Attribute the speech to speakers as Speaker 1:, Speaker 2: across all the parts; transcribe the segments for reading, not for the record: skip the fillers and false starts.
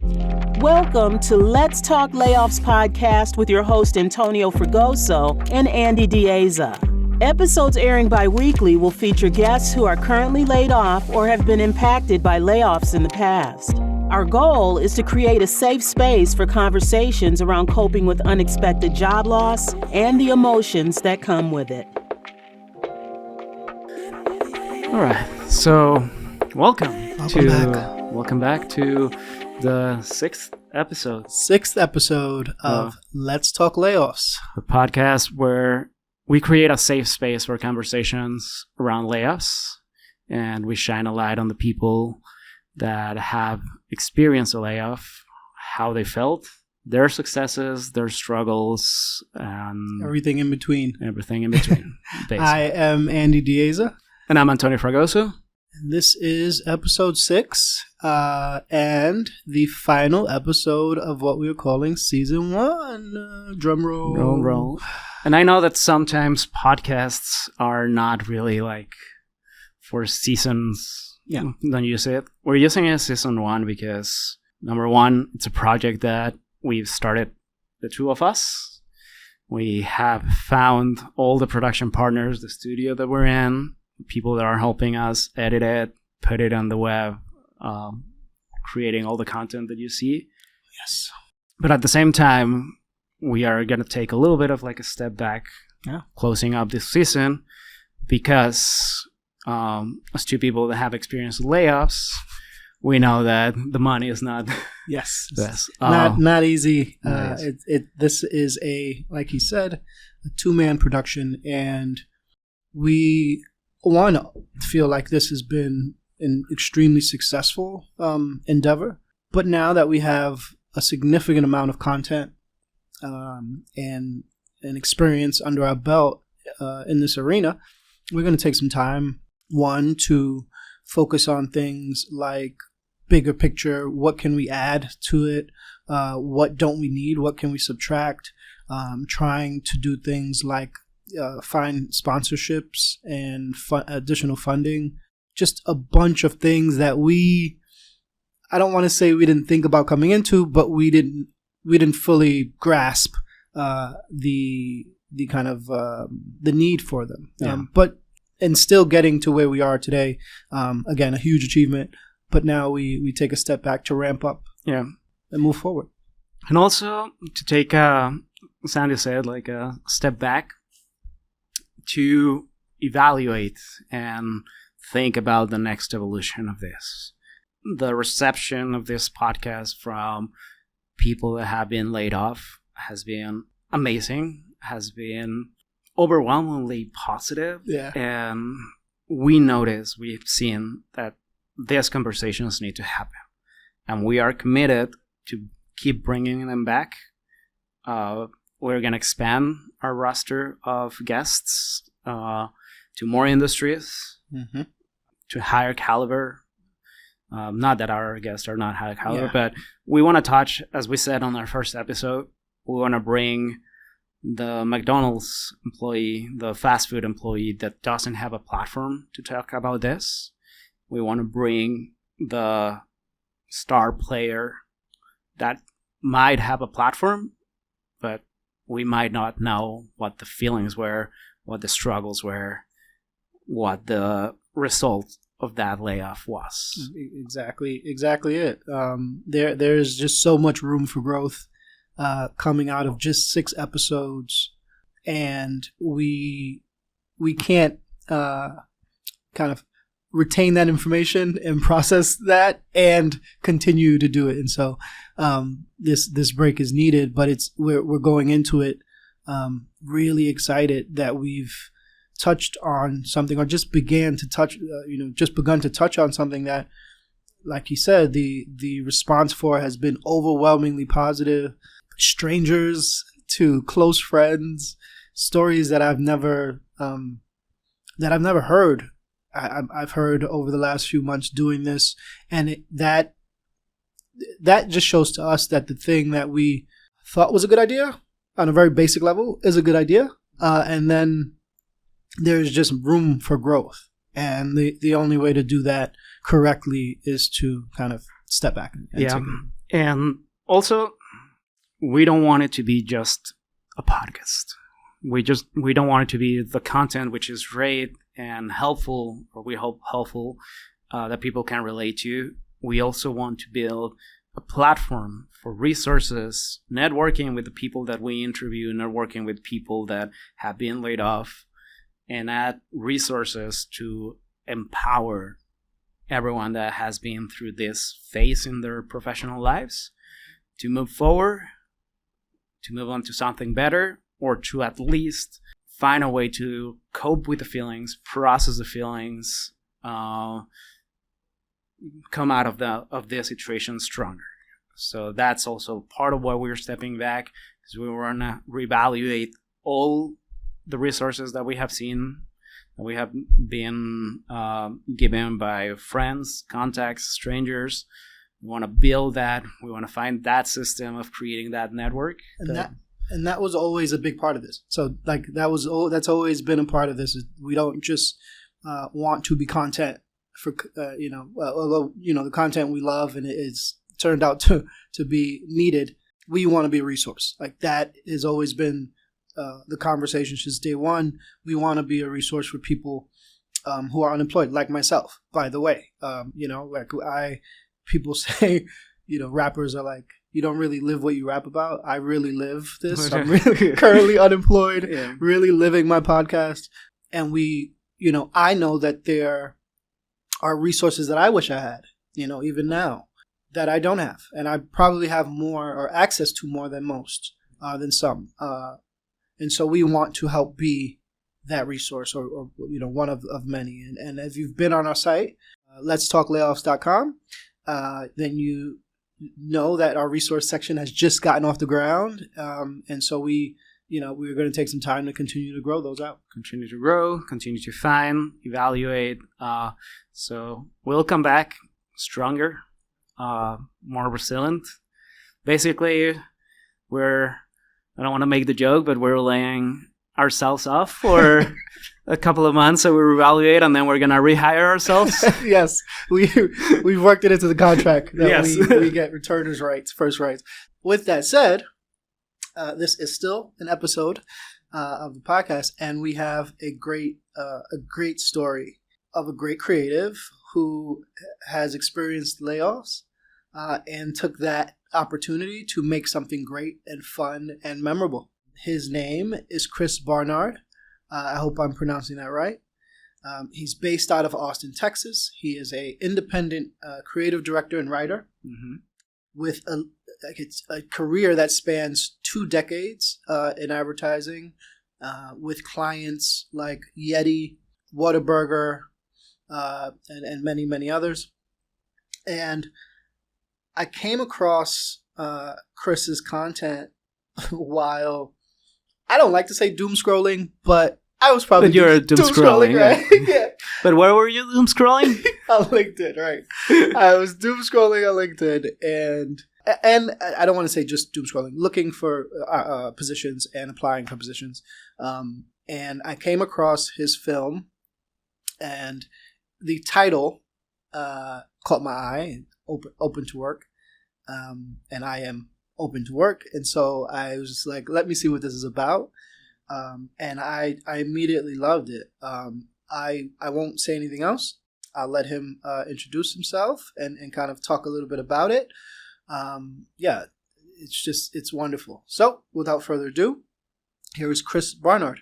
Speaker 1: Welcome to Let's Talk Layoffs podcast with your host Antonio Fregoso and Andy Dieza. Episodes airing bi-weekly will feature guests who are currently laid off or have been impacted by layoffs in the past. Our goal is to create a safe space for conversations around coping with unexpected job loss and the emotions that come with it.
Speaker 2: All right, so welcome back to the sixth episode
Speaker 3: of Let's Talk Layoffs,
Speaker 2: the podcast where we create a safe space for conversations around layoffs, and we shine a light on the people that have experienced a layoff, how they felt, their successes, their struggles, and
Speaker 3: everything in between.
Speaker 2: I
Speaker 3: am Andy Dieza.
Speaker 2: And I'm Antonio Fragoso.
Speaker 3: And this is episode 6, and the final episode of what we are calling season 1. Drum roll.
Speaker 2: And I know that sometimes podcasts are not really like for seasons.
Speaker 3: Yeah.
Speaker 2: Don't use it. We're using it as season 1 because, number one, it's a project that we've started, the two of us. We have found all the production partners, the studio that we're in, people that are helping us edit it, put it on the web, creating all the content that you see.
Speaker 3: Yes.
Speaker 2: But at the same time, we are going to take a little bit of like a step back, closing up this season, because as two people that have experienced layoffs, we know that the money is not
Speaker 3: best. Not easy. This is like he said, a 2-man production, and we want to feel like this has been an extremely successful endeavor. But now that we have a significant amount of content and experience under our belt in this arena, we're going to take some time, one, to focus on things like bigger picture. What can we add to it? What don't we need? What can we subtract? Trying to do things like find sponsorships and additional funding. Just a bunch of things that I don't want to say we didn't think about coming into, but we didn't fully grasp the kind of the need for them. And still getting to where we are today, again, a huge achievement. But now we take a step back to ramp up and move forward.
Speaker 2: And also to take, Sandy said, like a step back to evaluate and think about the next evolution of this. The reception of this podcast from people that have been laid off has been amazing, has been overwhelmingly positive.
Speaker 3: Yeah.
Speaker 2: And we've seen that these conversations need to happen. And we are committed to keep bringing them back. We're going to expand our roster of guests to more industries, to higher caliber. Not that our guests are not high caliber, but we want to touch, as we said on our first episode, we want to bring the McDonald's employee, the fast food employee that doesn't have a platform to talk about this. We want to bring the star player that might have a platform, but we might not know what the feelings were, what the struggles were, what the result of that layoff was.
Speaker 3: Exactly it. There's just so much room for growth coming out of just 6 episodes, and we can't kind of retain that information and process that and continue to do it. And so this break is needed, but we're going into it really excited that we've touched on something, or just begun to touch on something that, like he said, the response for has been overwhelmingly positive. Strangers to close friends, stories that I've never heard. I've heard over the last few months doing this, and that just shows to us that the thing that we thought was a good idea on a very basic level is a good idea, and then there's just room for growth. And the only way to do that correctly is to kind of step back.
Speaker 2: And also, we don't want it to be just a podcast. We don't want it to be the content which is great and helpful, or we hope helpful, that people can relate to. We also want to build a platform for resources, networking with the people that we interview, networking with people that have been laid off, and add resources to empower everyone that has been through this phase in their professional lives to move forward, to move on to something better, or to at least find a way to cope with the feelings, process the feelings, come out of this situation stronger. So that's also part of why we're stepping back, because we want to reevaluate all the resources that we have seen, that we have been given by friends, contacts, strangers. We want to build that. We want to find that system of creating that network.
Speaker 3: And that was always a big part of this. So like that's always been a part of this. Is we don't just want to be content for although the content we love and it's turned out to be needed. We want to be a resource. Like that has always been the conversation since day one. We want to be a resource for people who are unemployed, like myself. By the way, people say, rappers are like, you don't really live what you rap about. I really live this. I'm really currently unemployed, really living my podcast. And I know that there are resources that I wish I had, even now, that I don't have. And I probably have more or access to more than most, than some. And so we want to help be that resource or one of many. And if you've been on our site, letstalklayoffs.com, then you know that our resource section has just gotten off the ground. And so we're going to take some time to continue to grow those out.
Speaker 2: Continue to grow, continue to find, evaluate. So we'll come back stronger, more resilient. Basically, I don't want to make the joke, but we're laying ourselves off for a couple of months, so we evaluate, and then we're gonna rehire ourselves.
Speaker 3: Yes, we've worked it into the contract that we get returners' rights, first rights. With that said, this is still an episode of the podcast, and we have a great story of a great creative who has experienced layoffs and took that opportunity to make something great and fun and memorable. His name is Chris Barnard. I hope I'm pronouncing that right. He's based out of Austin, Texas. He is an independent creative director and writer with a career that spans 2 decades in advertising, with clients like Yeti, Whataburger, and many, many others. And I came across Chris's content while I don't like to say doom scrolling, but I was probably
Speaker 2: doom scrolling,
Speaker 3: right? Yeah.
Speaker 2: But where were you doom scrolling?
Speaker 3: On LinkedIn, right? I was doom scrolling on LinkedIn, and I don't want to say just doom scrolling, looking for positions and applying for positions. And I came across his film, and the title caught my eye. Open to work, and I am open to work, and so I was just like, let me see what this is about, and I immediately loved it. I won't say anything else. I'll let him introduce himself and kind of talk a little bit about it. It's wonderful. So without further ado, here is Chris Barnard.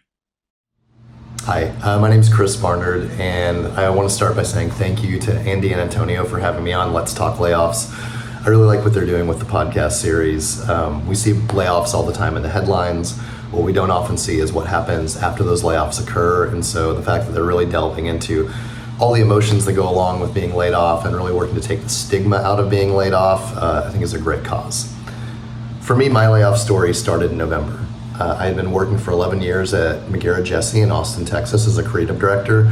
Speaker 4: Hi, my name is Chris Barnard, and I want to start by saying thank you to Andy and Antonio for having me on Let's Talk Layoffs. I really like what they're doing with the podcast series. We see layoffs all the time in the headlines. What we don't often see is what happens after those layoffs occur, and so the fact that they're really delving into all the emotions that go along with being laid off and really working to take the stigma out of being laid off, I think is a great cause. For me, my layoff story started in November. I had been working for 11 years at McGarrett Jesse in Austin, Texas as a creative director.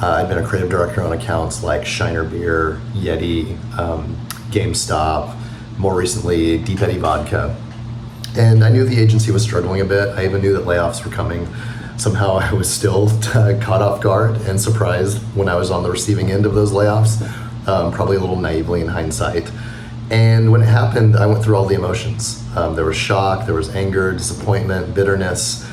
Speaker 4: I'd been a creative director on accounts like Shiner Beer, Yeti, GameStop, more recently Deep Eddy Vodka. And I knew the agency was struggling a bit. I even knew that layoffs were coming. Somehow I was still caught off guard and surprised when I was on the receiving end of those layoffs, probably a little naively in hindsight. And when it happened, I went through all the emotions. There was shock, there was anger, disappointment, bitterness,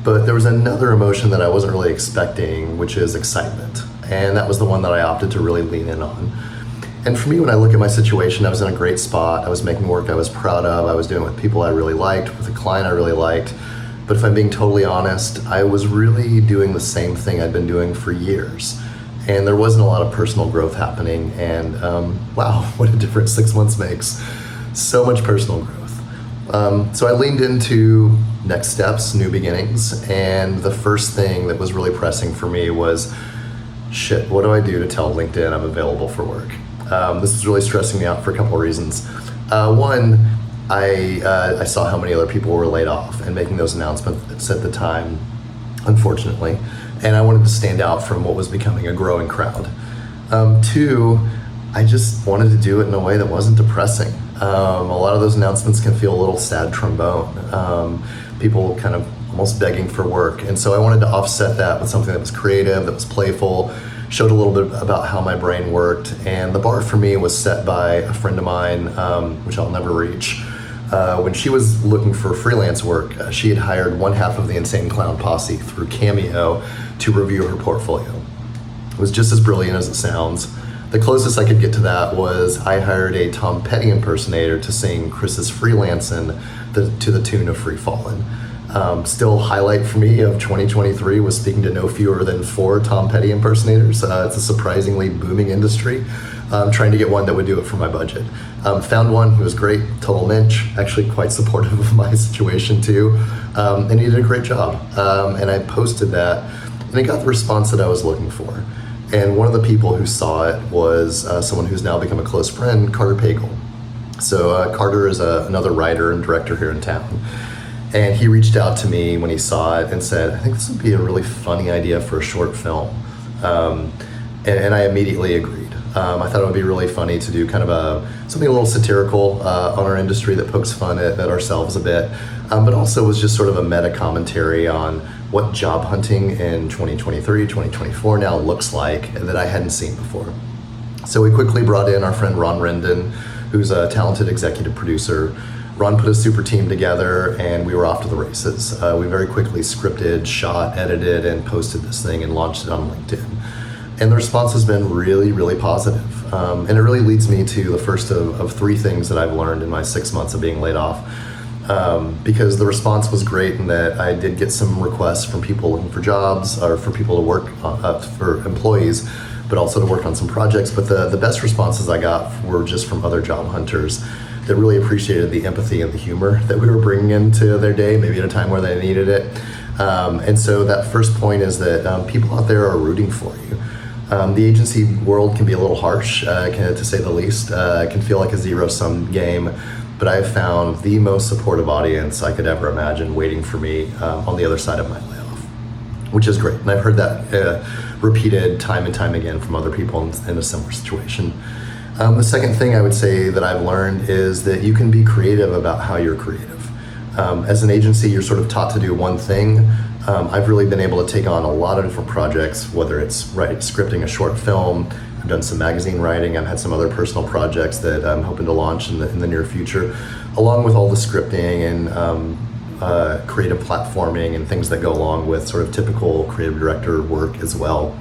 Speaker 4: but there was another emotion that I wasn't really expecting, which is excitement. And that was the one that I opted to really lean in on. And for me, when I look at my situation, I was in a great spot. I was making work I was proud of. I was doing it with people I really liked, with a client I really liked. But if I'm being totally honest, I was really doing the same thing I'd been doing for years. And there wasn't a lot of personal growth happening. And wow, what a difference 6 months makes. So much personal growth. So I leaned into next steps, new beginnings. And the first thing that was really pressing for me was, shit, what do I do to tell LinkedIn I'm available for work? This is really stressing me out for a couple of reasons. One, I saw how many other people were laid off and making those announcements at the time, unfortunately. And I wanted to stand out from what was becoming a growing crowd. Two, I just wanted to do it in a way that wasn't depressing. A lot of those announcements can feel a little sad trombone. People kind of almost begging for work. And so I wanted to offset that with something that was creative, that was playful, showed a little bit about how my brain worked. And the bar for me was set by a friend of mine, which I'll never reach. When she was looking for freelance work, she had hired one half of the Insane Clown Posse through Cameo to review her portfolio. It was just as brilliant as it sounds. The closest I could get to that was I hired a Tom Petty impersonator to sing Chris's Freelancin' to the tune of Free Fallin'. Still highlight for me of 2023 was speaking to no fewer than 4 Tom Petty impersonators. It's a surprisingly booming industry. Trying to get one that would do it for my budget. Found one who was great, total mensch, actually quite supportive of my situation too. And he did a great job. And I posted that and it got the response that I was looking for. And one of the people who saw it was someone who's now become a close friend, Carter Pagel. So Carter is another writer and director here in town. And he reached out to me when he saw it and said, I think this would be a really funny idea for a short film. And I immediately agreed. I thought it would be really funny to do kind of something a little satirical on our industry that pokes fun at ourselves a bit, but also was just sort of a meta commentary on what job hunting in 2023, 2024 now looks like that I hadn't seen before. So we quickly brought in our friend Ron Rendon, who's a talented executive producer. Ron put a super team together and we were off to the races. We very quickly scripted, shot, edited, and posted this thing and launched it on LinkedIn. And the response has been really, really positive. And it really leads me to the first of 3 things that I've learned in my 6 months of being laid off. Because the response was great in that I did get some requests from people looking for jobs or for people to work, for employees, but also to work on some projects. But the best responses I got were just from other job hunters that really appreciated the empathy and the humor that we were bringing into their day, maybe at a time where they needed it. And so that first point is that people out there are rooting for you. The agency world can be a little harsh, to say the least. It can feel like a zero-sum game, but I have found the most supportive audience I could ever imagine waiting for me on the other side of my layoff, which is great. And I've heard that repeated time and time again from other people in a similar situation. The second thing I would say that I've learned is that you can be creative about how you're creative. As an agency, you're sort of taught to do one thing. I've really been able to take on a lot of different projects, whether it's scripting a short film, I've done some magazine writing, I've had some other personal projects that I'm hoping to launch in the near future, along with all the scripting and creative platforming and things that go along with sort of typical creative director work as well.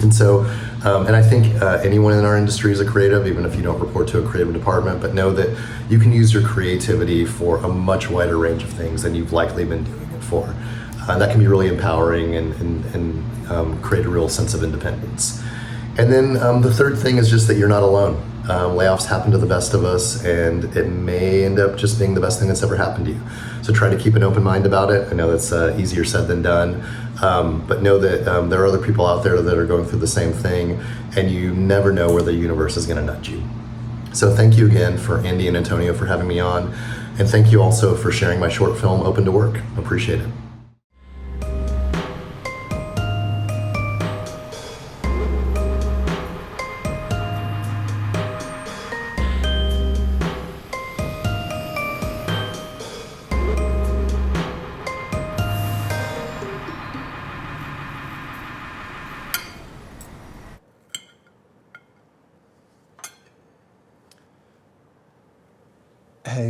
Speaker 4: And so, and I think anyone in our industry is a creative, even if you don't report to a creative department, but know that you can use your creativity for a much wider range of things than you've likely been doing it for. That can be really empowering and create a real sense of independence. And then the third thing is just that you're not alone. Layoffs happen to the best of us, and it may end up just being the best thing that's ever happened to you. So try to keep an open mind about it. I know that's easier said than done, but know that there are other people out there that are going through the same thing, and you never know where the universe is going to nudge you. So thank you again for Andy and Antonio for having me on, and thank you also for sharing my short film, Open to Work. Appreciate it.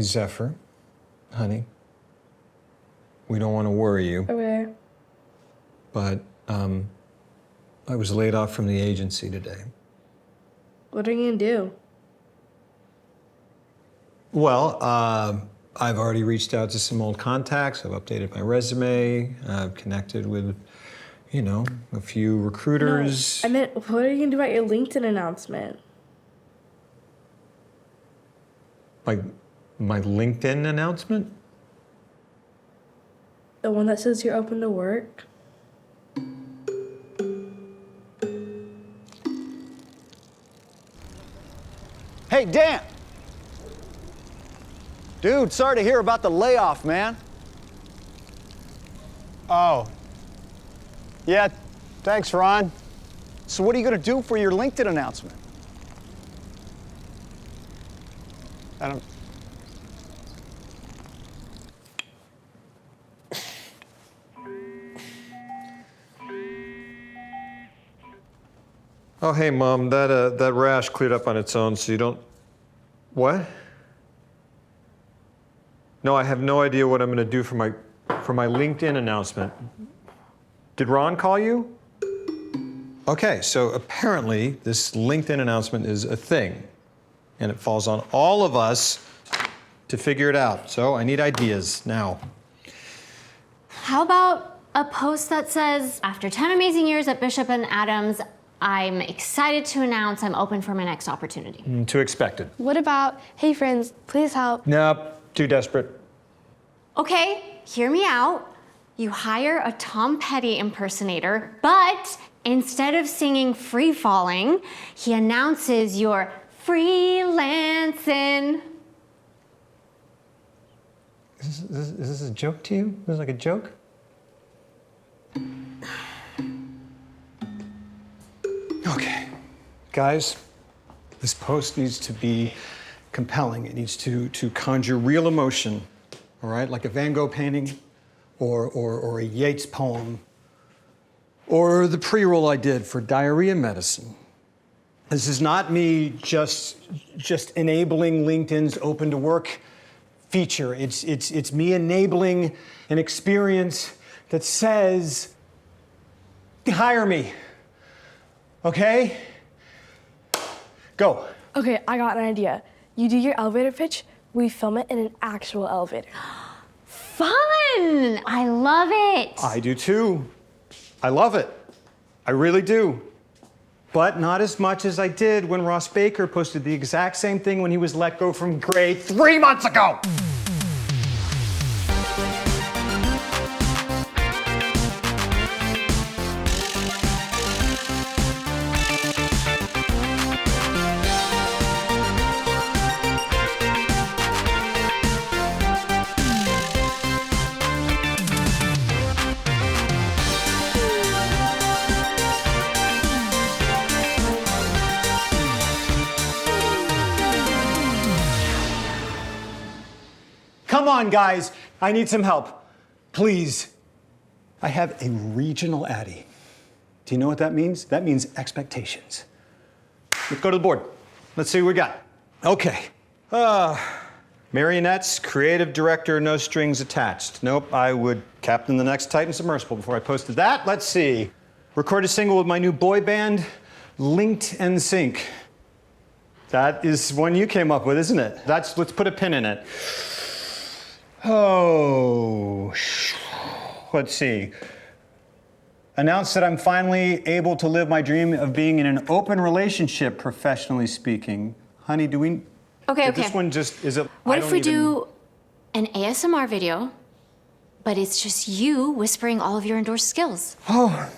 Speaker 5: Zephyr, honey, we don't want to worry you.
Speaker 6: Okay.
Speaker 5: But I was laid off from the agency today.
Speaker 6: What are you gonna do?
Speaker 5: Well, I've already reached out to some old contacts. I've updated my resume. I've connected with, a few recruiters.
Speaker 6: No, I meant, what are you gonna do about your LinkedIn announcement?
Speaker 5: My LinkedIn announcement?
Speaker 6: The one that says you're open to work?
Speaker 7: Hey, Dan! Dude, sorry to hear about the layoff, man. Oh. Yeah, thanks, Ron. So what are you gonna do for your LinkedIn announcement? I don't...
Speaker 5: Oh, hey, Mom, that rash cleared up on its own, so you don't... What? No, I have no idea what I'm going to do for my LinkedIn announcement. Did Ron call you? Okay, so apparently this LinkedIn announcement is a thing, and it falls on all of us to figure it out. So I need ideas now.
Speaker 8: How about a post that says, after 10 amazing years at Bishop and Adams, I'm excited to announce I'm open for my next opportunity.
Speaker 5: Too expected.
Speaker 6: What about, hey friends, please help?
Speaker 5: Nope, too desperate.
Speaker 8: Okay, hear me out. You hire a Tom Petty impersonator, but instead of singing Free Falling, he announces you're freelancing.
Speaker 5: Is this a joke to you? Is this like a joke? Okay, guys, this post needs to be compelling. It needs to conjure real emotion, all right? Like a Van Gogh painting or a Yeats poem or the pre-roll I did for diarrhea medicine. This is not me just enabling LinkedIn's open to work feature. It's me enabling an experience that says, hire me. Okay? Go.
Speaker 6: Okay, I got an idea. You do your elevator pitch, we film it in an actual elevator.
Speaker 8: Fun! I love it.
Speaker 5: I do too. I love it. I really do. But not as much as I did when Ross Baker posted the exact same thing when he was let go from Grey 3 months ago. Come on, guys. I need some help. Please. I have a regional Addy. Do you know what that means? That means expectations. Let's go to the board. Let's see what we got. Okay. Marionettes, creative director, no strings attached. Nope, I would captain the next Titan submersible before I posted that. Let's see. Record a single with my new boy band, Linked and Sync. That is one you came up with, isn't it? Let's put a pin in it. Oh, let's see. Announce that I'm finally able to live my dream of being in an open relationship, professionally speaking. Honey, do we...
Speaker 8: Okay.
Speaker 5: This one just, is it...
Speaker 8: What if we do an ASMR video, but it's just you whispering all of your endorsed skills?
Speaker 5: Oh.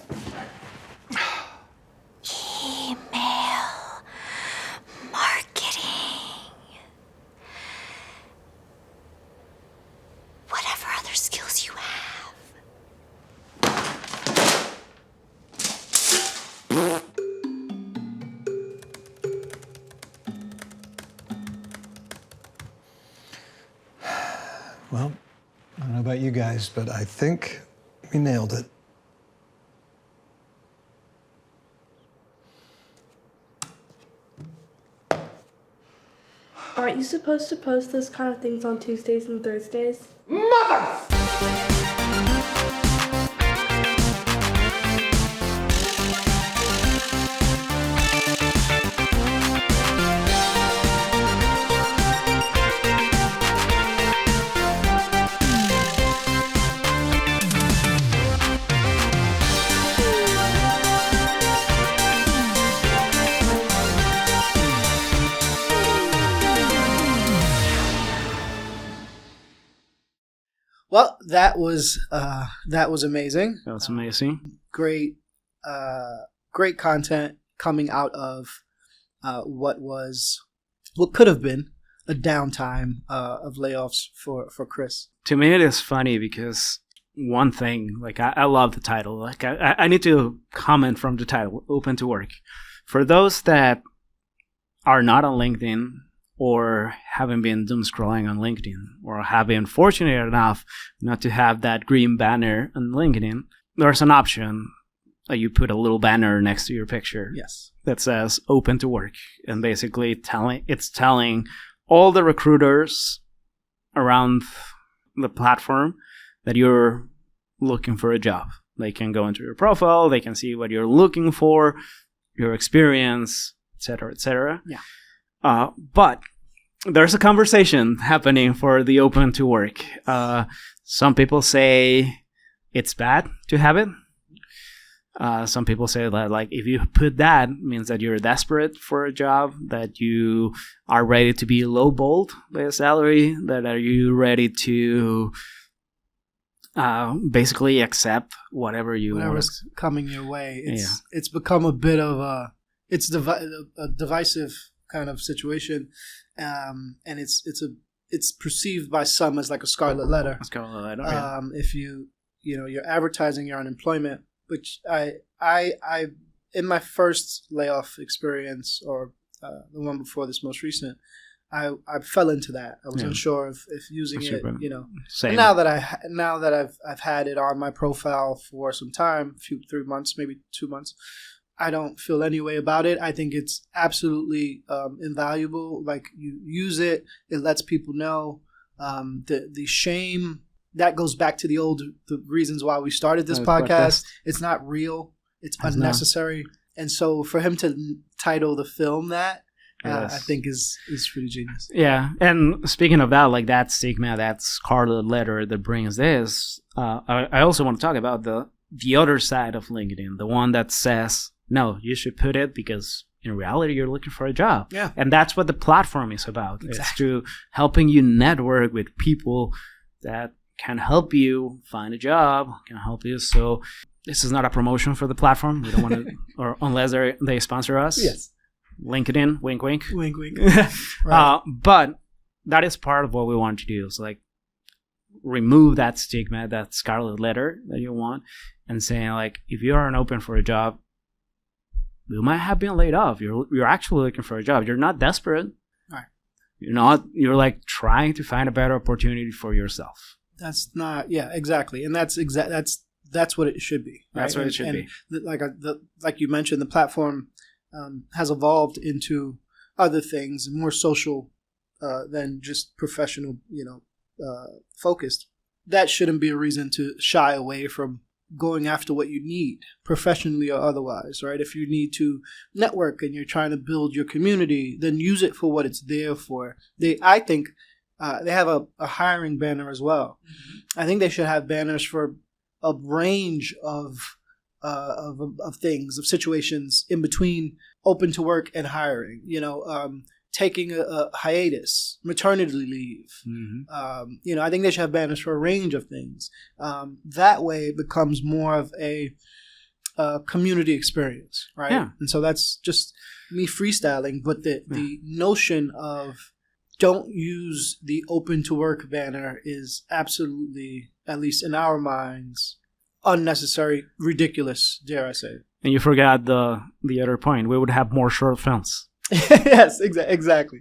Speaker 8: Email marketing. Whatever other skills you have.
Speaker 5: Well, I don't know about you guys, but I think we nailed it.
Speaker 6: Aren't Aren't you supposed to post those kind of things on Tuesdays and Thursdays?
Speaker 3: Well, that was amazing.
Speaker 2: That was amazing.
Speaker 3: Great content coming out of what could have been a downtime of layoffs for Chris.
Speaker 2: To me, it is funny because one thing, like I love the title. Like I need to comment from the title, Open to Work. For those that are not on LinkedIn or haven't been doom scrolling on LinkedIn or have been fortunate enough not to have that green banner on LinkedIn, there's an option. You put a little banner next to your picture.
Speaker 3: Yes.
Speaker 2: That says Open to Work. And basically it's telling all the recruiters around the platform that you're looking for a job. They can go into your profile, they can see what you're looking for, your experience, etc., etc.
Speaker 3: Yeah.
Speaker 2: But there's a conversation happening for the Open to Work. Some people say it's bad to have it. Some people say that, like, if you put that, it means that you're desperate for a job, that you are ready to be lowballed by a salary, that are you ready to basically accept
Speaker 3: whatever's coming your way. It's become a bit of a divisive kind of situation, and it's perceived by some as like a scarlet letter.
Speaker 2: Yeah.
Speaker 3: If you're advertising your unemployment, which I in my first layoff experience, or the one before this most recent, I fell into that. I was unsure if using it,
Speaker 2: Same.
Speaker 3: And now that I've had it on my profile for some time, 3 months, maybe 2 months, I don't feel any way about it. I think it's absolutely invaluable. Like, you use it, it lets people know. The shame that goes back to the reasons why we started this podcast. It's not real. It's unnecessary. And so for him to title the film that, I think is pretty genius.
Speaker 2: Yeah. And speaking of that, like that stigma, that scarlet letter that brings this, I also want to talk about the other side of LinkedIn, the one that says, no, you should put it because in reality you're looking for a job.
Speaker 3: Yeah.
Speaker 2: And that's what the platform is about.
Speaker 3: Exactly.
Speaker 2: It's to helping you network with people that can help you find a job, can help you. So this is not a promotion for the platform. We don't want to, or unless they sponsor us.
Speaker 3: Yes.
Speaker 2: LinkedIn, wink, wink.
Speaker 3: Wink, wink. Right.
Speaker 2: But that is part of what we want to do. So, like, remove that stigma, that scarlet letter that you want, and saying, like, if you aren't open for a job, you might have been laid off. You're actually looking for a job. You're not desperate.
Speaker 3: Right.
Speaker 2: You're like trying to find a better opportunity for yourself.
Speaker 3: That's not, yeah, exactly. And that's what it should be. Right?
Speaker 2: That's what it should be.
Speaker 3: Like you mentioned, the platform has evolved into other things, more social than just professional, focused. That shouldn't be a reason to shy away from going after what you need, professionally or otherwise, right? If you need to network and you're trying to build your community, then use it for what it's there for. I think they have a hiring banner as well. Mm-hmm. I think they should have banners for a range of things, of situations in between open to work and hiring. Taking a hiatus, maternity leave. Mm-hmm. I think they should have banners for a range of things. That way it becomes more of a community experience, right?
Speaker 2: Yeah.
Speaker 3: And so that's just me freestyling, but the notion of don't use the open to work banner is absolutely, at least in our minds, unnecessary, ridiculous, dare I say.
Speaker 2: And you forgot the other point. We would have more short films.
Speaker 3: Yes, exactly. Exactly.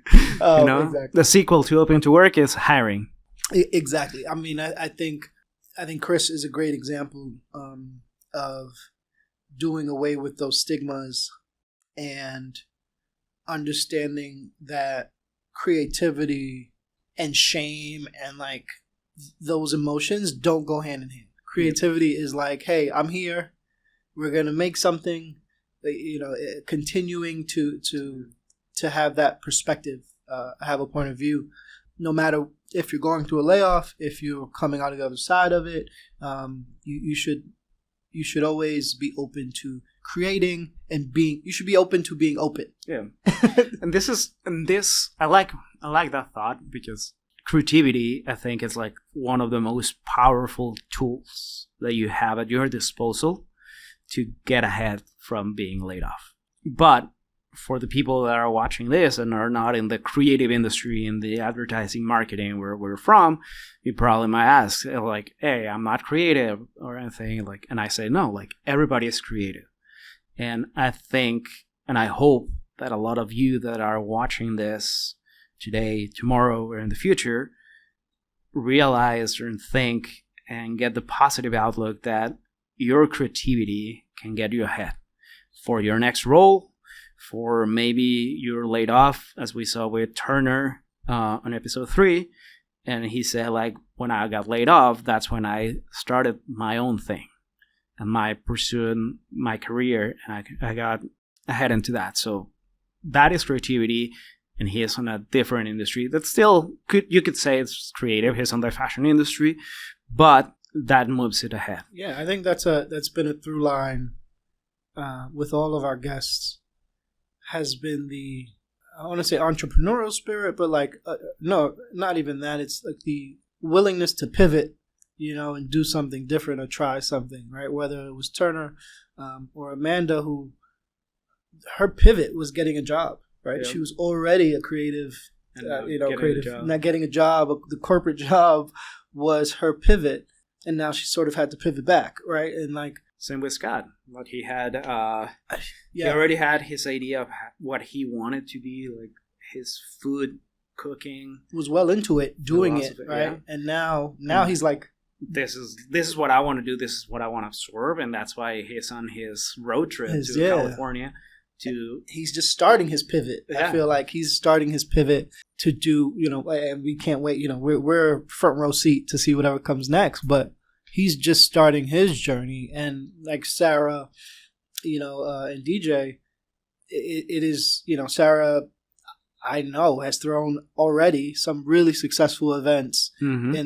Speaker 2: The sequel to Open to Work is hiring.
Speaker 3: Exactly. I mean, I think Chris is a great example of doing away with those stigmas and understanding that creativity and shame and like those emotions don't go hand in hand. Creativity is like, hey, I'm here. We're gonna make something. Continuing to have that perspective, have a point of view, no matter if you're going through a layoff, if you're coming out of the other side of it. You should always be open to creating and being. You should be open to being open.
Speaker 2: Yeah, and this I like that thought, because creativity, I think, is like one of the most powerful tools that you have at your disposal to get ahead from being laid off. But for the people that are watching this and are not in the creative industry, in the advertising marketing where we're from, you probably might ask, like, hey, I'm not creative or anything. Like, and I say, no, like, everybody is creative. And I think, and I hope that a lot of you that are watching this today, tomorrow, or in the future realize and think and get the positive outlook that your creativity can get you ahead for your next role, for maybe you're laid off, as we saw with Turner on episode 3. And he said, like, when I got laid off, that's when I started my own thing and pursuing my career. And I got ahead into that. So that is creativity. And he is on a different industry that still you could say it's creative. He's on the fashion industry, but that moves it ahead.
Speaker 3: Yeah, I think that's been a through line with all of our guests, has been the, I want to say entrepreneurial spirit, but like no, not even that. It's like the willingness to pivot, and do something different or try something, right? Whether it was Turner or Amanda, who her pivot was getting a job, right? Yeah. She was already a creative, creative. Not getting a job, the corporate job was her pivot. And now she sort of had to pivot back, right? And like,
Speaker 2: same with Scott. What he had, he already had his idea of what he wanted to be, like his food cooking.
Speaker 3: Was well into it, doing it, right? Yeah. And now he's like,
Speaker 2: this is what I want to do. This is what I want to absorb, and that's why he's on his road trip to California.
Speaker 3: He's just starting his pivot. Yeah. I feel like he's starting his pivot to do, and we can't wait. We're front row seat to see whatever comes next. But he's just starting his journey, and like Sarah, and DJ, it is, Sarah, I know, has thrown already some really successful events in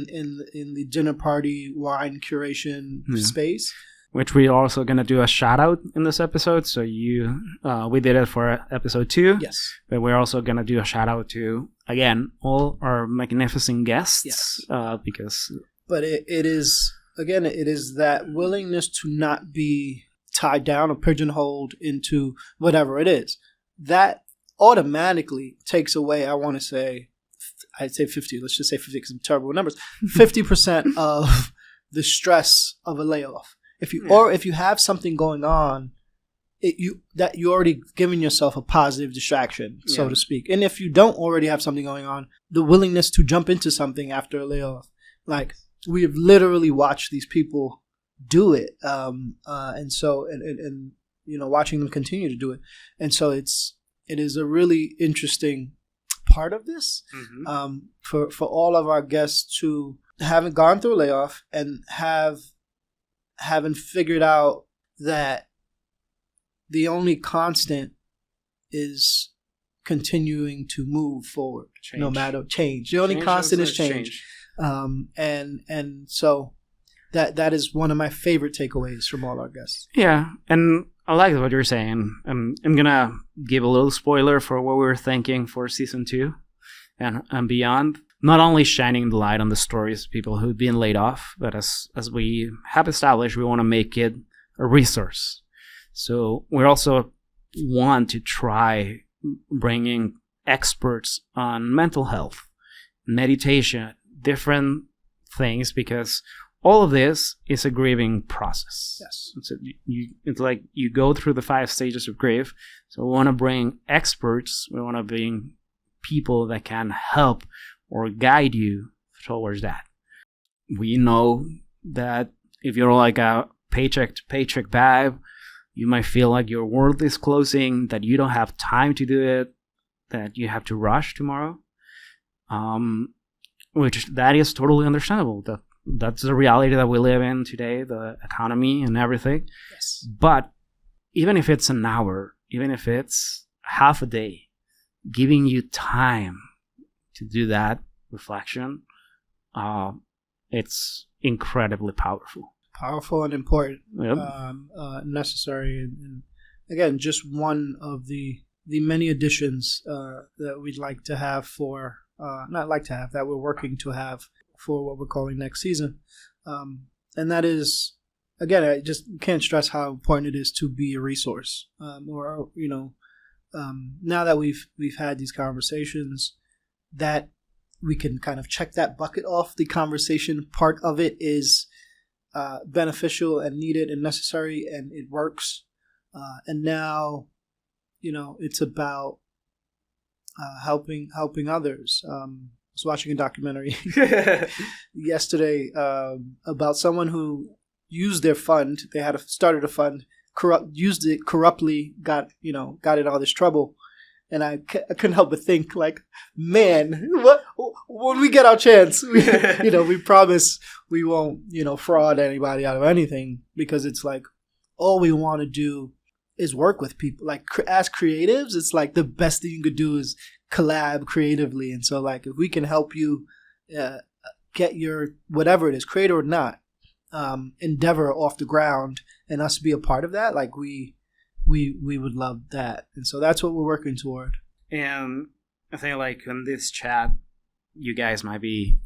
Speaker 3: the dinner party wine curation space.
Speaker 2: Which we're also going to do a shout out in this episode. So we did it for episode 2.
Speaker 3: Yes.
Speaker 2: But we're also going to do a shout out to, again, all our magnificent guests.
Speaker 3: Yes.
Speaker 2: But
Speaker 3: it is that willingness to not be tied down or pigeonholed into whatever it is. That automatically takes away, I'd say 50, let's just say 50 because I'm terrible with numbers, 50% of the stress of a layoff. If you have something going on, you already given yourself a positive distraction, so to speak. And if you don't already have something going on, the willingness to jump into something after a layoff, like we have literally watched these people do it, and watching them continue to do it, and so it is a really interesting part of this for all of our guests who haven't gone through a layoff and haven't figured out that the only constant is continuing to move forward, no matter change. The only constant is change. And so that is one of my favorite takeaways from all our guests.
Speaker 2: Yeah, and I like what you're saying. I'm gonna give a little spoiler for what we were thinking for season 2 and beyond. Not only shining the light on the stories of people who've been laid off, but as we have established, we want to make it a resource. So we also want to try bringing experts on mental health, meditation, different things, because all of this is a grieving process.
Speaker 3: Yes.
Speaker 2: It's like you go through the 5 stages of grief. So we want to bring experts. We want to bring people that can help or guide you towards that. We know that if you're like a paycheck to paycheck vibe, you might feel like your world is closing, that you don't have time to do it, that you have to rush tomorrow. which that is totally understandable. That's the reality that we live in today, the economy and everything.
Speaker 3: Yes.
Speaker 2: But even if it's an hour, even if it's half a day, giving you time to do that reflection, it's incredibly powerful.
Speaker 3: Powerful and important.
Speaker 2: Yep.
Speaker 3: Necessary. And again, just one of the many additions that we'd like to have for, that we're working to have for what we're calling next season. And that is, again, I just can't stress how important it is to be a resource. Now that we've had these conversations, that we can kind of check that bucket off. The conversation part of it is beneficial and needed and necessary, and it works. And now, it's about helping others. I was watching a documentary yesterday about someone who used their fund. They had started a fund, used it corruptly, got in all this trouble. And I couldn't help but think, like, man, when we get our chance, we promise we won't, fraud anybody out of anything, because it's like all we want to do is work with people. Like, as creatives, it's like the best thing you could do is collab creatively. And so, like, if we can help you get your whatever it is, create or not, endeavor off the ground, and us be a part of that, like we would love that. And so that's what we're working toward.
Speaker 2: And I think, like, in this chat, you guys might be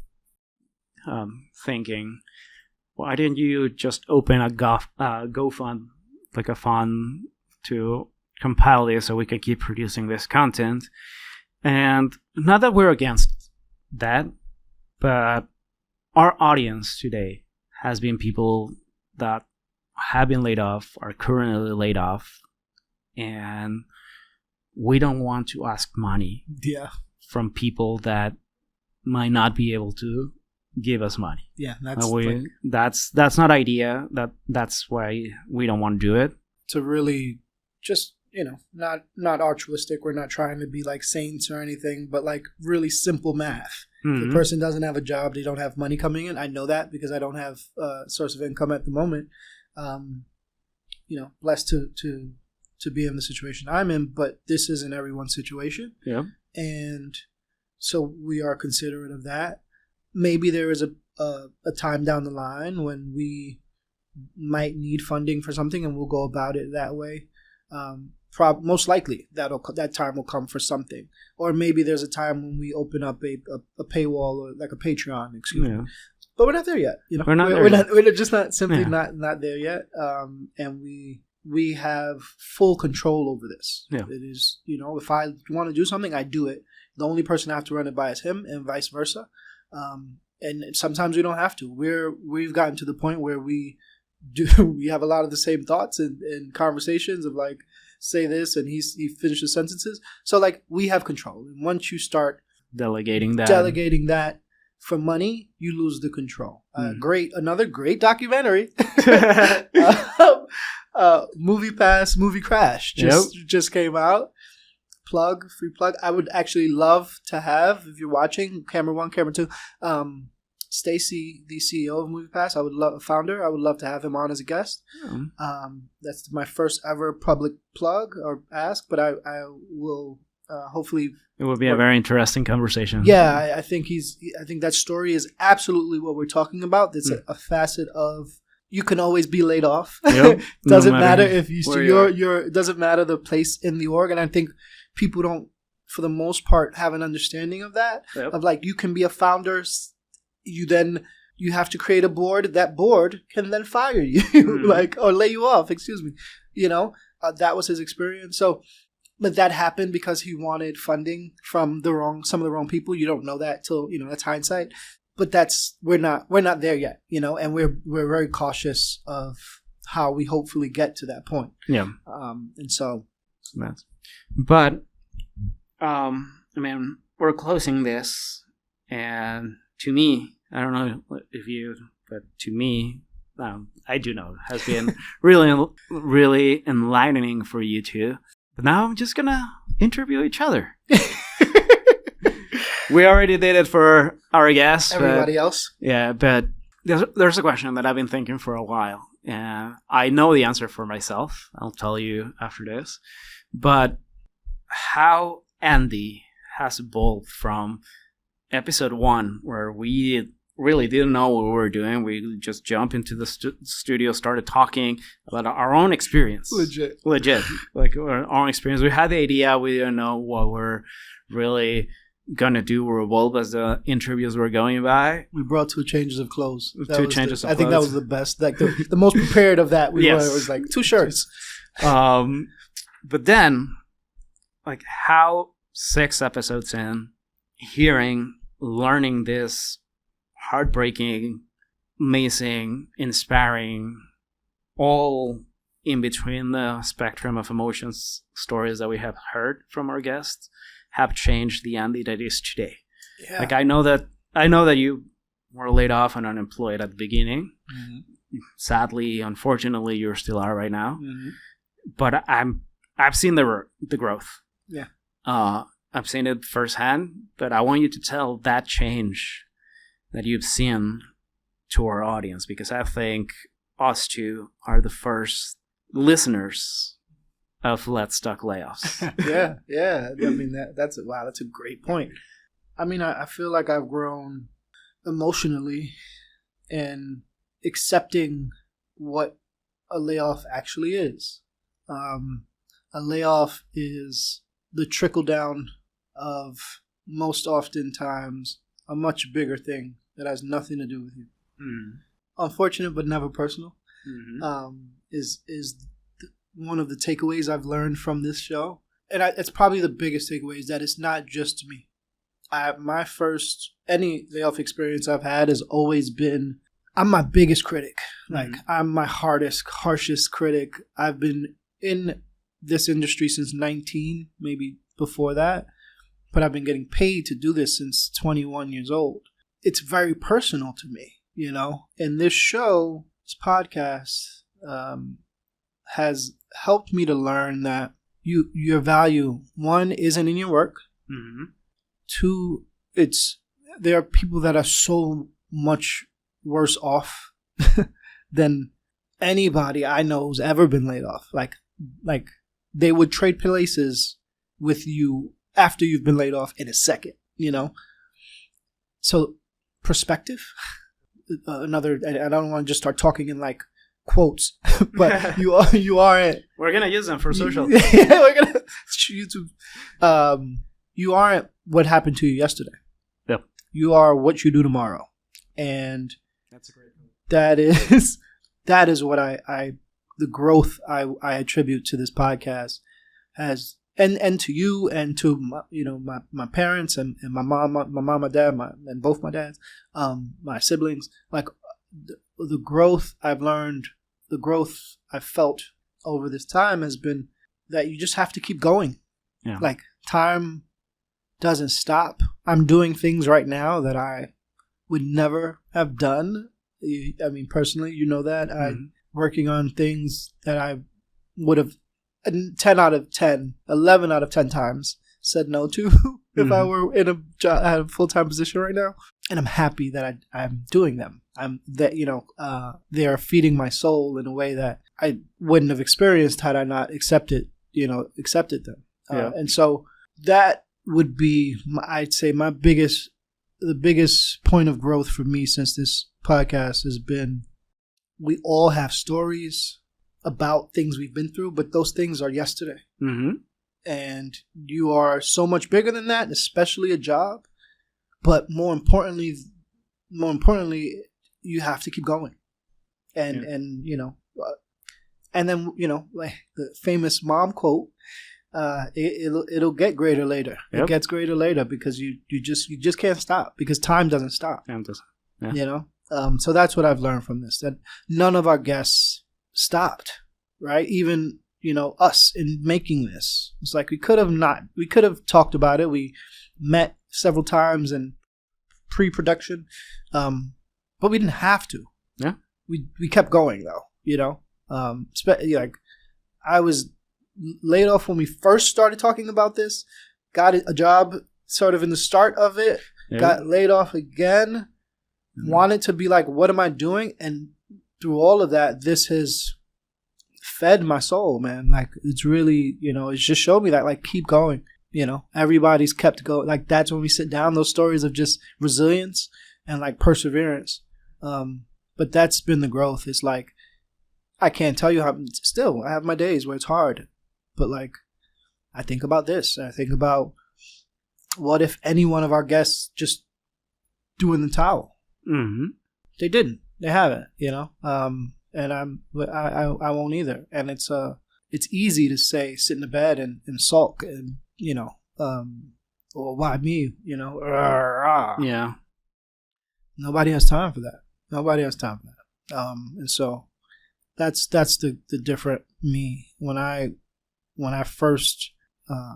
Speaker 2: thinking, why didn't you just open a GoFund, like a fund to compile this so we can keep producing this content? And not that we're against that, but our audience today has been people that have been laid off, are currently laid off, and we don't want to ask money from people that might not be able to give us money.
Speaker 3: Yeah,
Speaker 2: that's not idea. That's why we don't want to do it.
Speaker 3: To really just, not altruistic. We're not trying to be like saints or anything, but like really simple math.
Speaker 2: Mm-hmm.
Speaker 3: If a person doesn't have a job, they don't have money coming in. I know that because I don't have a source of income at the moment. Blessed to be in the situation I'm in, but this isn't everyone's situation.
Speaker 2: Yeah.
Speaker 3: And so we are considerate of that. Maybe there is a time down the line when we might need funding for something, and we'll go about it that way. Most likely that time will come for something. Or maybe there's a time when we open up a paywall, or like a Patreon, excuse me. But we're not there yet. We're just not simply not there yet. And we have full control over this. Yeah. It is, if I want to do something, I do it. The only person I have to run it by is him, and vice versa. And sometimes we don't have to. We've gotten to the point where we have a lot of the same thoughts and conversations of like, say this, and he finishes sentences. So like, we have control. And once you start
Speaker 2: delegating that
Speaker 3: for money, you lose the control. Another great documentary. Movie Pass, Movie Crash just came out. Free plug. I would actually love to have, if you're watching, camera 1, camera 2, Stacy, the CEO of Movie Pass, founder. I would love to have him on as a guest. That's my first ever public plug or ask, but I will hopefully.
Speaker 2: It will be a very interesting conversation.
Speaker 3: Yeah, I think that story is absolutely what we're talking about. It's a facet of, you can always be laid off. Yep. Doesn't matter if it doesn't matter the place in the org. And I think people don't, for the most part, have an understanding of that. Yep. Of like, you can be a founder, you have to create a board. That board can then fire you, or lay you off. Excuse me. That was his experience. So, but that happened because he wanted funding from some of the wrong people. You don't know that till that's hindsight. But we're not there yet, and we're very cautious of how we hopefully get to that point. Yeah. And so,
Speaker 2: but we're closing this, and to me, I don't know if you, but to me, I do know, it has been really, really enlightening for you two. But now I'm just gonna interview each other. We already did it for our guests.
Speaker 3: Everybody else?
Speaker 2: Yeah, but there's a question that I've been thinking for a while. And I know the answer for myself. I'll tell you after this. But how Andy has evolved from episode 1, where we really didn't know what we were doing. We just jumped into the studio, started talking about our own experience. Legit. Like our own experience. We had the idea. We didn't know what we're really gonna do or evolve as the interviews were going by.
Speaker 3: We brought 2 changes of clothes.
Speaker 2: I think
Speaker 3: that was the best. Like the most prepared of that. Were, it was like 2 shirts.
Speaker 2: But then, like, how 6 episodes in, learning this heartbreaking, amazing, inspiring, all in between the spectrum of emotions stories that we have heard from our guests, have changed the Andy that is today. Yeah. Like I know that you were laid off and unemployed at the beginning. Mm-hmm. Sadly, unfortunately, you still are right now. Mm-hmm. But I've seen the growth.
Speaker 3: Yeah.
Speaker 2: I've seen it firsthand. But I want you to tell that change that you've seen to our audience, because I think us two are the first listeners of Let's Talk Layoffs.
Speaker 3: yeah. I mean, that's a great point. I mean, I feel like I've grown emotionally in accepting what a layoff actually is. A layoff is the trickle down of most oftentimes a much bigger thing that has nothing to do with you. Mm. Unfortunate, but never personal. Mm-hmm. Is one of the takeaways I've learned from this show, and it's probably the biggest takeaway, is that it's not just me. Any layoff experience I've had has always been, I'm my biggest critic. Like, I'm my harshest critic. I've been in this industry since 19, maybe before that, but I've been getting paid to do this since 21 years old. It's very personal to me, you know, and this show, this podcast, has helped me to learn that your value, 1, isn't in your work. Mm-hmm. 2, there are people that are so much worse off than anybody I know who's ever been laid off. Like they would trade places with you after you've been laid off in a second, you know? So perspective, another, I don't want to just start talking in like quotes, but you aren't.
Speaker 2: We're going to use them for social.
Speaker 3: Yeah, we're going to YouTube. You aren't what happened to you yesterday.
Speaker 2: Yep.
Speaker 3: You are what you do tomorrow. And
Speaker 2: that's a great point.
Speaker 3: That is what the growth I attribute to this podcast has, and to you, and to my parents and my mom, my dad, and both my dads, my siblings. Like the growth I've learned, the growth I've felt over this time has been that you just have to keep going.
Speaker 2: Yeah.
Speaker 3: Like time doesn't stop. I'm doing things right now that I would never have done. I mean, personally, you know that. Mm-hmm. I'm working on things that I would have 10 out of 10, 11 out of 10 times said no to if I were in a job, I had a full-time position right now. And I'm happy that I'm doing them. They are feeding my soul in a way that I wouldn't have experienced had I not accepted them.
Speaker 2: Yeah.
Speaker 3: And so that would be, I'd say, the biggest point of growth for me since this podcast has been, we all have stories about things we've been through, but those things are yesterday.
Speaker 2: Mm-hmm.
Speaker 3: And you are so much bigger than that, especially a job. But more importantly, you have to keep going. And then, like the famous mom quote, it'll get greater later. Yep. It gets greater later because you just can't stop, because time doesn't stop.
Speaker 2: Time doesn't. Yeah.
Speaker 3: You know? So that's what I've learned from this, that none of our guests stopped, right? Even, us in making this. It's like we could have talked about it. We met several times in pre-production, but we didn't have to.
Speaker 2: Yeah.
Speaker 3: We kept going though, like I was laid off when we first started talking about this, got a job sort of in the start of it, got laid off again, wanted to be like, what am I doing? And through all of that, this has fed my soul, man. Like, it's really, it's just showed me that, like, keep going. Everybody's kept going. Like, that's when we sit down, those stories of just resilience and like perseverance. But that's been the growth. It's like, I can't tell you how, still, I have my days where it's hard. But like, I think about this. I think about, what if any one of our guests just threw in the towel?
Speaker 2: Mm-hmm.
Speaker 3: They didn't. They haven't, and I won't either. And it's easy to say, sit in the bed and sulk and, or why me,
Speaker 2: Yeah.
Speaker 3: Nobody has time for that. And so that's the different me. When I first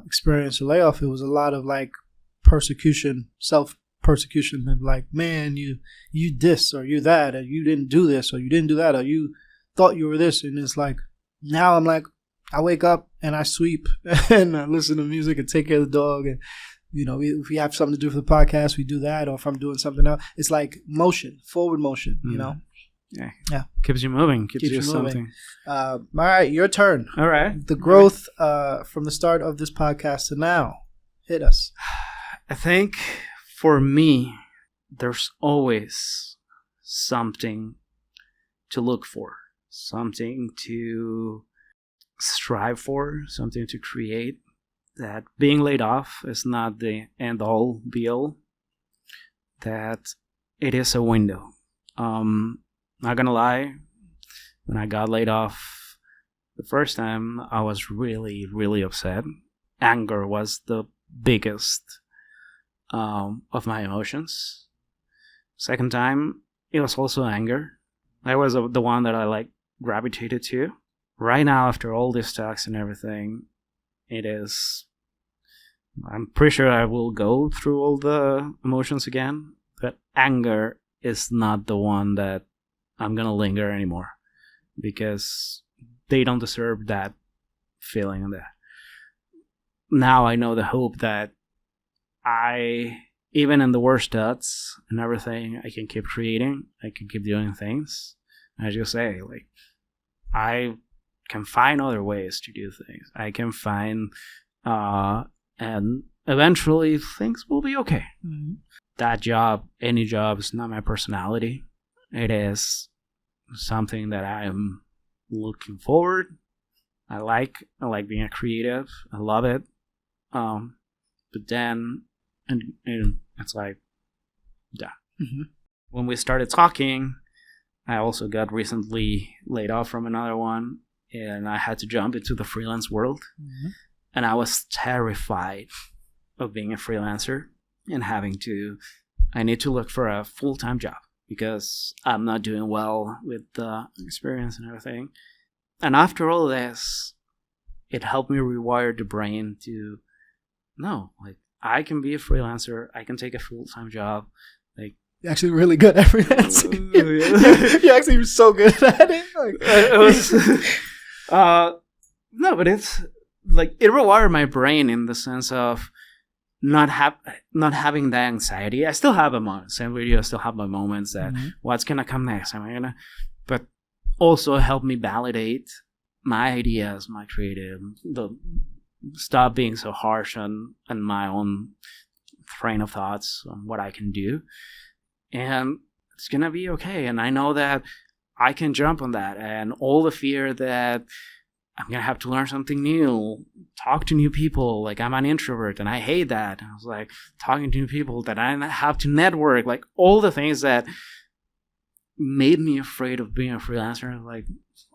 Speaker 3: experienced a layoff, it was a lot of like persecution, self-persecution of like, man, you this or you that, or you didn't do this or you didn't do that, or you thought you were this. And it's like, now I'm like, I wake up and I sweep and I listen to music and take care of the dog. And, if we have something to do for the podcast, we do that. Or if I'm doing something else, it's like motion, forward motion,
Speaker 2: Yeah. Keeps you moving. Keeps you something.
Speaker 3: All right, your turn.
Speaker 2: All right.
Speaker 3: The growth from the start of this podcast to now. Hit us.
Speaker 2: I think for me, there's always something to look for, something to strive for, something to create. That being laid off is not the end all be all. That it is a window. Not gonna lie, when I got laid off the first time, I was really, really upset. Anger was the biggest of my emotions. Second time, it was also anger. That was the one that I like gravitated to. Right now, after all these talks and everything, I'm pretty sure I will go through all the emotions again, but anger is not the one that I'm going to linger anymore, because they don't deserve that feeling. And that now I know the hope that even in the worst thoughts and everything, I can keep creating, I can keep doing things. As you say, like, I can find other ways to do things. I can find, and eventually things will be okay. Mm-hmm. That job, any job, is not my personality. It is something that I am looking forward. I like being a creative. I love it. But then, and it's like, yeah. Mm-hmm. When we started talking, I also got recently laid off from another one, and I had to jump into the freelance world. Mm-hmm. And I was terrified of being a freelancer and I need to look for a full-time job because I'm not doing well with the experience and everything. And after all this, it helped me rewire the brain to, no, like, I can be a freelancer. I can take a full-time job. Like,
Speaker 3: you're actually really good at freelancing. You're actually so good at it. Like,
Speaker 2: it was, no, but it's, like, it rewired my brain in the sense of not having that anxiety. I still have a moment. Same with you. I still have my moments that what's gonna come next? But also help me validate my ideas, my creative. Stop being so harsh on my own train of thoughts on what I can do, and it's gonna be okay. And I know that I can jump on that, and all the fear that I'm going to have to learn something new, talk to new people. Like, I'm an introvert and I hate that. I was like, talking to new people, that I have to network, like all the things that made me afraid of being a freelancer. Like,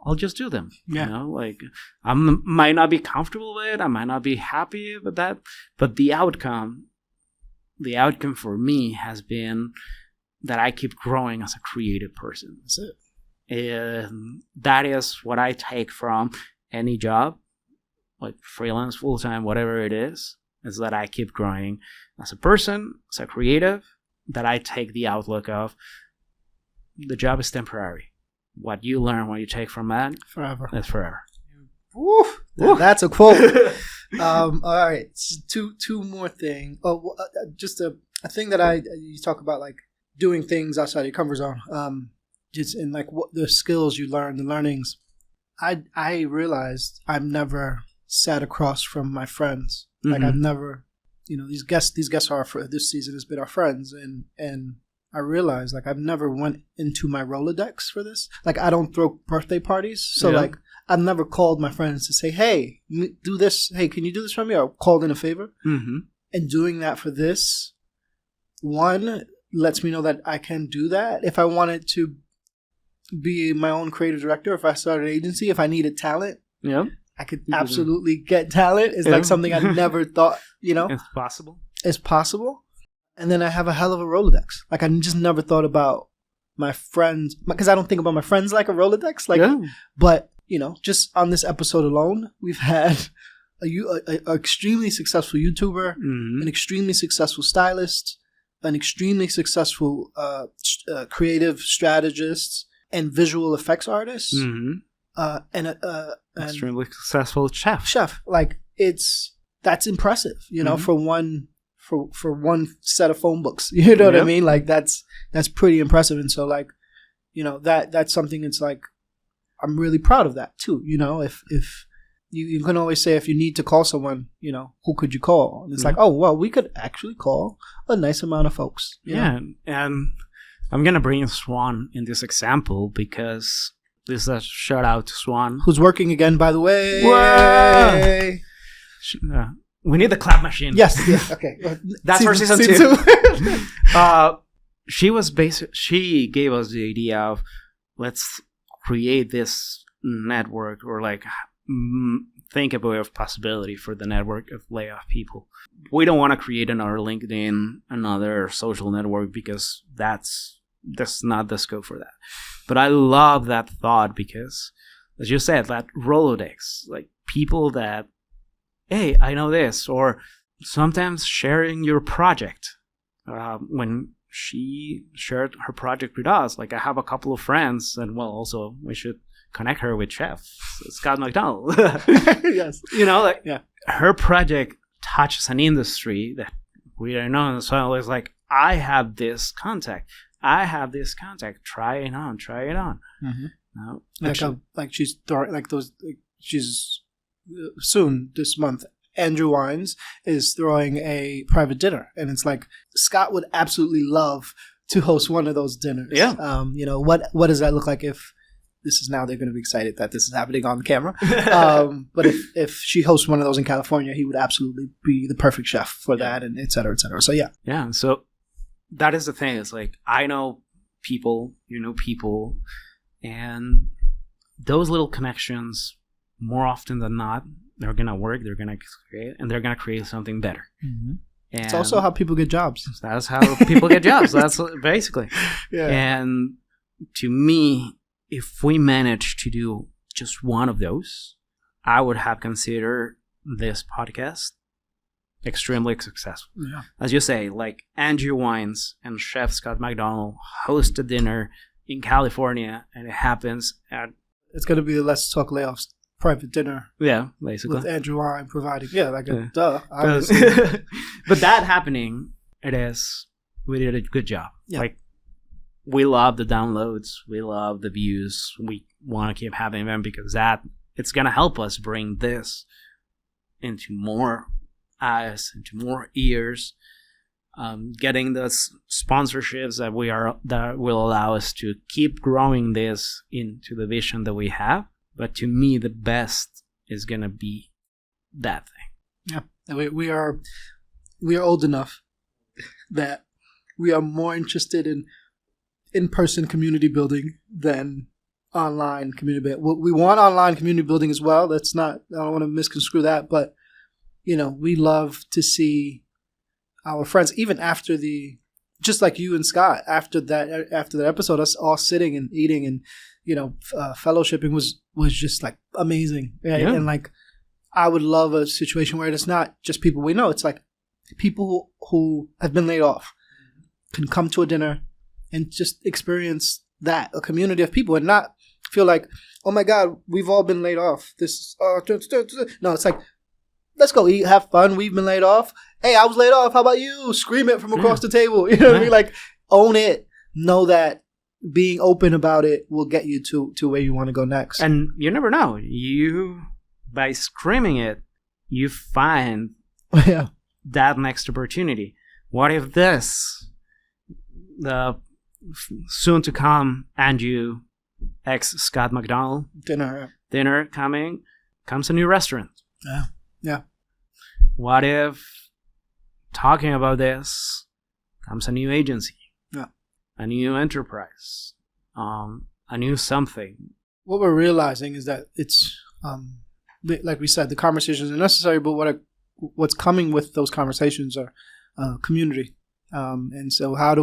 Speaker 2: I'll just do them.
Speaker 3: Yeah.
Speaker 2: Like, I might not be comfortable with it. I might not be happy with that. But the outcome for me has been that I keep growing as a creative person.
Speaker 3: That's it.
Speaker 2: And that is what I take from any job, like freelance, full-time, whatever it is that I keep growing as a person, as a creative, that I take the outlook of the job is temporary. What you learn, what you take from that,
Speaker 3: forever.
Speaker 2: That's forever.
Speaker 3: Woo, that's a quote. All right, so two more things. Oh, just a thing that you talk about, like doing things outside your comfort zone. Just in like what the skills you learn, the learnings. I realized I've never sat across from my friends. Like I've never, these guests are for this season has been our friends, and I realized like I've never went into my Rolodex for this. Like I don't throw birthday parties, so like I've never called my friends to say, "Hey, do this. Hey, can you do this for me?" Or called in a favor. And doing that for this, one lets me know that I can do that if I wanted to be my own creative director. If I started an agency, if I needed talent, I could absolutely get talent. It's like something I never thought,
Speaker 2: It's possible.
Speaker 3: It's possible. And then I have a hell of a Rolodex. Like I just never thought about my friends, because I don't think about my friends like a Rolodex. Like, but just on this episode alone, we've had a extremely successful YouTuber, an extremely successful stylist, an extremely successful creative strategist, and visual effects artist, and an
Speaker 2: extremely successful chef.
Speaker 3: Like that's impressive, for one set of phone books. You know what I mean? Like that's pretty impressive. And so like, that's something that's like, I'm really proud of that too. If you can always say, if you need to call someone, who could you call? And it's like, oh, well, we could actually call a nice amount of folks.
Speaker 2: And I'm going to bring Swan in this example because this is a shout out to Swan.
Speaker 3: Who's working again, by the way.
Speaker 2: We need the clap machine.
Speaker 3: Yes. Okay.
Speaker 2: That's for season 2. She gave us the idea of let's create this network, or like think about a possibility for the network of layoff people. We don't want to create another LinkedIn, another social network, because that's not the scope for that. But I love that thought because, as you said, that Rolodex, like people that, hey, I know this, or sometimes sharing your project. When she shared her project with us, like I have a couple of friends, and also we should connect her with Chef Scott McDonald.
Speaker 3: Yes.
Speaker 2: Her project touches an industry that we don't know. And so it's like, I have this contact. Try it on.
Speaker 3: She's soon this month. Andrew Wines is throwing a private dinner, and it's like Scott would absolutely love to host one of those dinners.
Speaker 2: Yeah.
Speaker 3: What does that look like if this is now they're going to be excited that this is happening on camera. But if she hosts one of those in California, he would absolutely be the perfect chef for that, and et cetera, et cetera. So, yeah.
Speaker 2: Yeah. So that is the thing. It's like, I know people, people, and those little connections, more often than not, they're going to work, they're going to create, and they're going to create something better.
Speaker 3: Mm-hmm. And it's also how people get jobs.
Speaker 2: That's how people get jobs. That's basically. Yeah. And to me, if we manage to do just one of those, I would have considered this podcast extremely successful.
Speaker 3: Yeah.
Speaker 2: As you say, like Andrew Wines and Chef Scott McDonald host a dinner in California, and it happens at...
Speaker 3: It's going to be the Let's Talk Layoffs private dinner.
Speaker 2: Yeah, basically.
Speaker 3: With Andrew Wine providing. Yeah, like a
Speaker 2: duh. But that happening, we did a good job.
Speaker 3: Yeah.
Speaker 2: Like, we love the downloads. We love the views. We want to keep having them because it's going to help us bring this into more eyes, into more ears, getting the sponsorships that will allow us to keep growing this into the vision that we have. But to me, the best is going to be that thing.
Speaker 3: Yeah, we are old enough that we are more interested in in-person community building than online community building. We want online community building as well. I don't want to misconstrue that, but we love to see our friends, even after just like you and Scott, after that episode, us all sitting and eating and fellowshipping was just like amazing. Right?
Speaker 2: Yeah.
Speaker 3: And like, I would love a situation where it's not just people we know. It's like people who have been laid off can come to a dinner and just experience that, a community of people, and not feel like, oh my God, we've all been laid off. No, it's like, let's go eat, have fun. We've been laid off. Hey, I was laid off. How about you? Scream it from across the table. You know what I mean? Like, own it. Know that being open about it will get you to where you want to go next.
Speaker 2: And you never know. By screaming it, you find that next opportunity. What if the soon to come Andrew ex Scott McDonald dinner comes a new restaurant?
Speaker 3: Yeah.
Speaker 2: What if talking about this comes a new agency?
Speaker 3: Yeah.
Speaker 2: A new enterprise, a new something.
Speaker 3: What we're realizing is that it's, like we said, the conversations are necessary, but what's coming with those conversations are community. And so how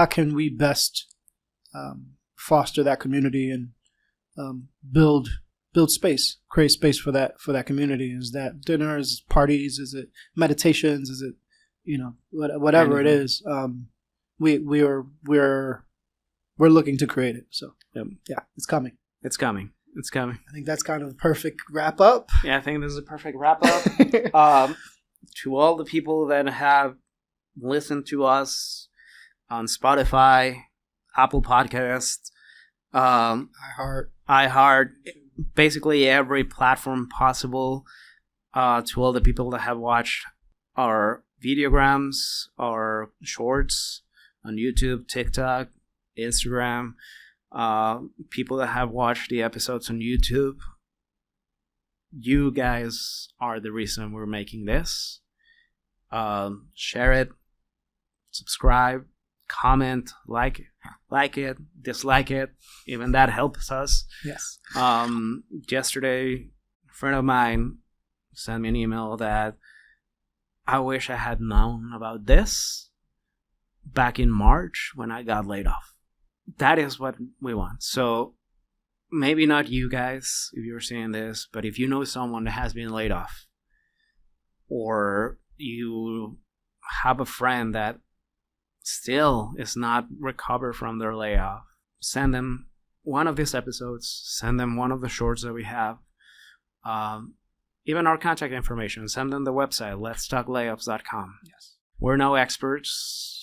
Speaker 3: can we best foster that community and build space, create space for that community? Is that dinners, parties? Is it meditations? Is it, whatever it is? We're looking to create it. So yeah, it's coming.
Speaker 2: It's coming.
Speaker 3: I think that's kind of the perfect wrap up.
Speaker 2: Yeah, I think this is a perfect wrap up. To all the people that have listened to us on Spotify, Apple Podcasts, iHeart, basically every platform possible, to all the people that have watched our videograms, our shorts on YouTube, TikTok, Instagram, people that have watched the episodes on YouTube. You guys are the reason we're making this. Share it, subscribe, comment, like it, dislike it. Even that helps us.
Speaker 3: Yes.
Speaker 2: Yesterday, a friend of mine sent me an email that I wish I had known about this back in March when I got laid off. That is what we want. So maybe not you guys, if you're seeing this, but if you know someone that has been laid off, or you have a friend that still is not recovered from their layoff, send them one of these episodes, send them one of the shorts that we have, even our contact information, send them the website, letstalklayoffs.com.
Speaker 3: Yes.
Speaker 2: We're no experts,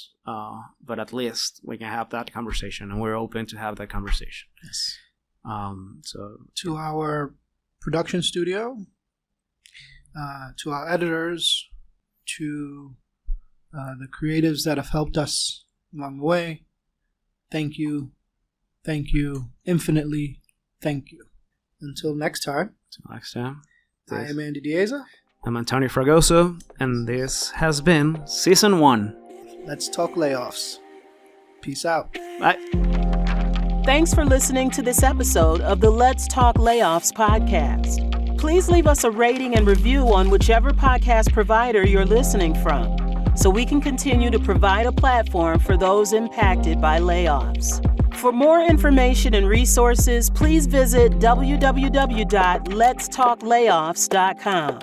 Speaker 2: but at least we can have that conversation, and we're open to have that conversation.
Speaker 3: Yes.
Speaker 2: So
Speaker 3: to our production studio, to our editors, to the creatives that have helped us along the way, thank you, infinitely thank you. Until next time, I am Andy Dieza.
Speaker 2: I'm Antonio Fragoso, and this has been Season 1.
Speaker 3: Let's Talk Layoffs. Peace out.
Speaker 2: Bye.
Speaker 1: Thanks for listening to this episode of the Let's Talk Layoffs podcast. Please leave us a rating and review on whichever podcast provider you're listening from, so we can continue to provide a platform for those impacted by layoffs. For more information and resources, please visit www.letstalklayoffs.com.